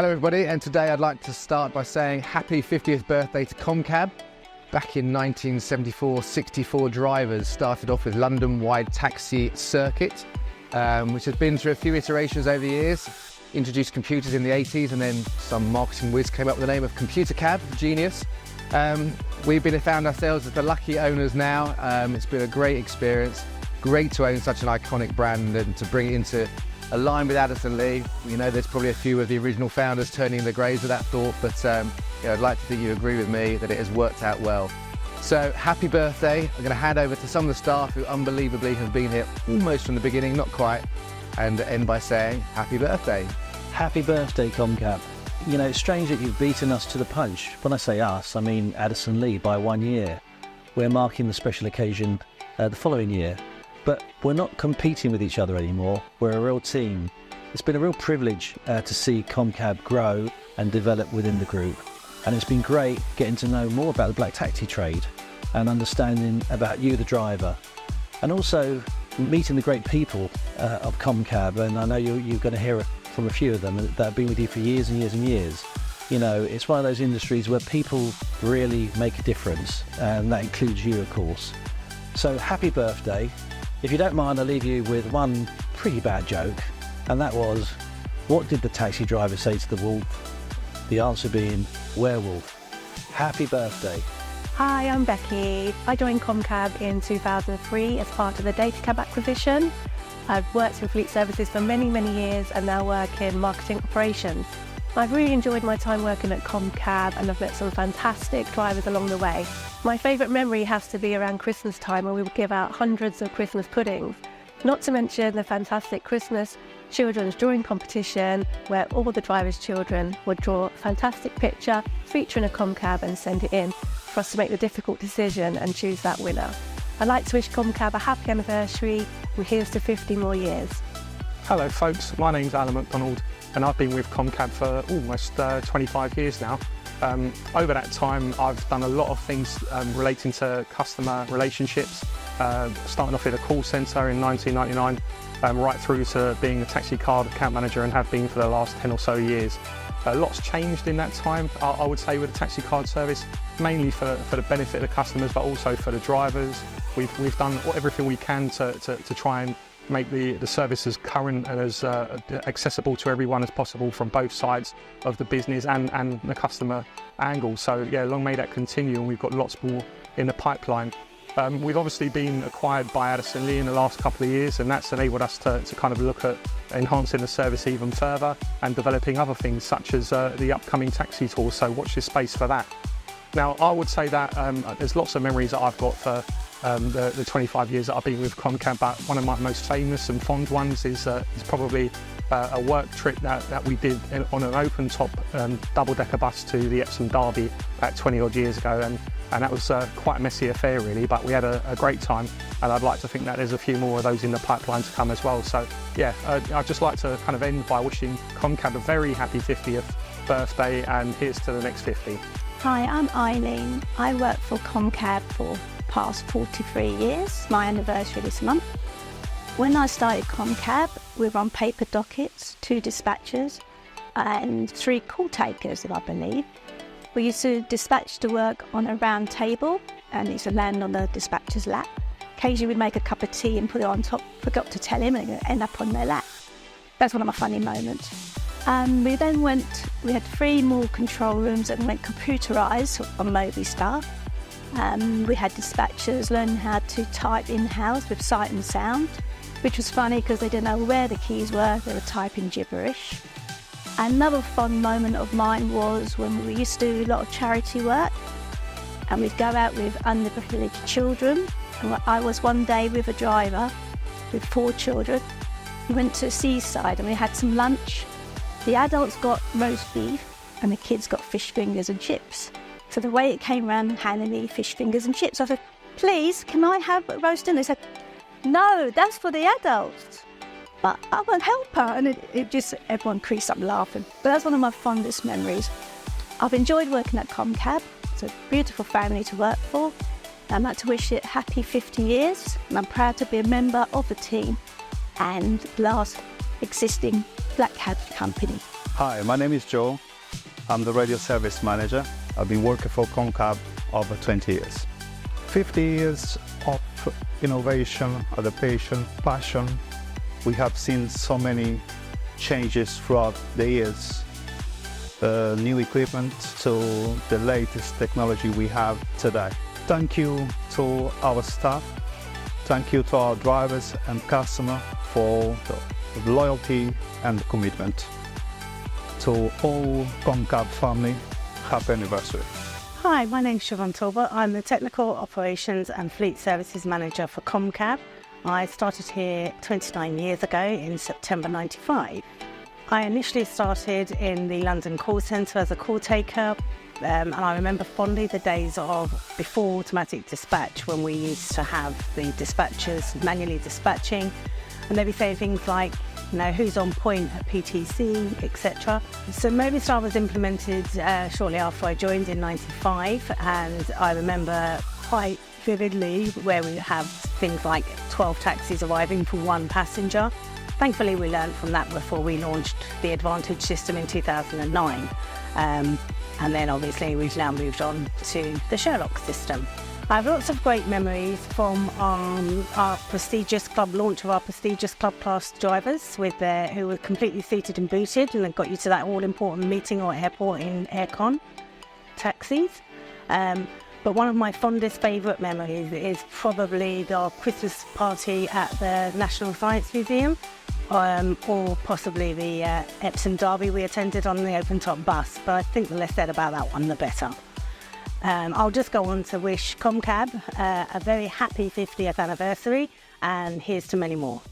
Hello everybody, and today I'd like to start by saying happy 50th birthday to ComCab. Back in 1974, 64 drivers started off with London-wide taxi circuit, which has been through a few iterations over the years. Introduced computers in the 80s, and then some marketing whiz came up with the name of ComCab, genius. We've found ourselves as the lucky owners now. It's been a great experience, great to own such an iconic brand and to bring it into a line with Addison Lee. You know, there's probably a few of the original founders turning in the graves with that thought, but I'd like to think you agree with me that it has worked out well. So happy birthday. I'm going to hand over to some of the staff who unbelievably have been here almost from the beginning, not quite, and end by saying happy birthday. Happy birthday, ComCab. You know, it's strange that you've beaten us to the punch. When I say us, I mean Addison Lee by 1 year. We're marking the special occasion the following year. But we're not competing with each other anymore. We're a real team. It's been a real privilege to see ComCab grow and develop within the group. And it's been great getting to know more about the black taxi trade and understanding about you, the driver. And also meeting the great people of ComCab. And I know you're going to hear from a few of them that have been with you for years and years and years. You know, it's one of those industries where people really make a difference. And that includes you, of course. So happy birthday. If you don't mind, I'll leave you with one pretty bad joke, and that was, what did the taxi driver say to the wolf? The answer being, werewolf. Happy birthday. Hi, I'm Becky. I joined ComCab in 2003 as part of the DataCab acquisition. I've worked in fleet services for many, many years and now work in marketing operations. I've really enjoyed my time working at ComCab and I've met some fantastic drivers along the way. My favourite memory has to be around Christmas time when we would give out hundreds of Christmas puddings. Not to mention the fantastic Christmas children's drawing competition where all the drivers' children would draw a fantastic picture featuring a ComCab and send it in for us to make the difficult decision and choose that winner. I'd like to wish ComCab a happy anniversary and here's to 50 more years. Hello folks, my name's Alan McDonald and I've been with ComCab for almost 25 years now. Over that time I've done a lot of things relating to customer relationships, starting off at a call centre in 1999 right through to being a taxi card account manager and have been for the last 10 or so years. Lots changed in that time, I would say, with the taxi card service, mainly for the benefit of the customers but also for the drivers. We've done everything we can to try and make the service as current and as accessible to everyone as possible from both sides of the business and the customer angle. So yeah, long may that continue, and we've got lots more in the pipeline. We've obviously been acquired by Addison Lee in the last couple of years, and that's enabled us to kind of look at enhancing the service even further and developing other things such as the upcoming taxi tour, so watch this space for that. Now I would say that there's lots of memories that I've got for the 25 years that I've been with ComCab, but one of my most famous and fond ones is probably a work trip that we did on an open-top double-decker bus to the Epsom Derby about 20 odd years ago, and that was quite a messy affair really, but we had a great time, and I'd like to think that there's a few more of those in the pipeline to come as well. So yeah, I'd just like to kind of end by wishing ComCab a very happy 50th birthday, and here's to the next 50. Hi, I'm Eileen. I work for ComCab for past 43 years, my anniversary this month. When I started ComCab, we were on paper dockets, 2 dispatchers and 3 call takers, I believe. We used to dispatch the work on a round table and it used to land on the dispatcher's lap. Occasionally we'd make a cup of tea and put it on top, forgot to tell him, and it would end up on their lap. That's one of my funny moments. We had 3 more control rooms and went computerised on Movistar. We had dispatchers learning how to type in-house with sight and sound, which was funny because they didn't know where the keys were, they were typing gibberish. Another fun moment of mine was when we used to do a lot of charity work and we'd go out with underprivileged children. And I was one day with a driver with 4 children. We went to Seaside and we had some lunch. The adults got roast beef and the kids got fish fingers and chips. So the way it came round handing me fish fingers and chips, I said, please, can I have roast dinner? They said, no, that's for the adults. But I won't help her. And it just, everyone creased up laughing. But that's one of my fondest memories. I've enjoyed working at ComCab. It's a beautiful family to work for. I'd like to wish it happy 50 years. And I'm proud to be a member of the team and last existing black cab company. Hi, my name is Joe. I'm the radio service manager. I've been working for ComCab over 20 years. 50 years of innovation, adaptation, passion. We have seen so many changes throughout the years. New equipment to the latest technology we have today. Thank you to our staff. Thank you to our drivers and customers for the loyalty and commitment. To all ComCab family, happy anniversary. Hi, my name's Siobhan Talbot. I'm the Technical Operations and Fleet Services Manager for ComCab. I started here 29 years ago in September 95. I initially started in the London call centre as a call taker, and I remember fondly the days of before automatic dispatch when we used to have the dispatchers manually dispatching, and they'd be saying things like, you know, who's on point at PTC, etc. So Movistar was implemented shortly after I joined in 95, and I remember quite vividly where we have things like 12 taxis arriving for one passenger. Thankfully, we learned from that before we launched the Advantage system in 2009. And then obviously we've now moved on to the Sherlock system. I have lots of great memories from our prestigious club launch of our prestigious club class drivers who were completely seated and booted, and then got you to that all-important meeting or airport in aircon taxis. But one of my fondest favourite memories is probably our Christmas party at the National Science Museum, or possibly the Epsom Derby we attended on the open-top bus. But I think the less said about that one, the better. I'll just go on to wish ComCab a very happy 50th anniversary, and here's to many more.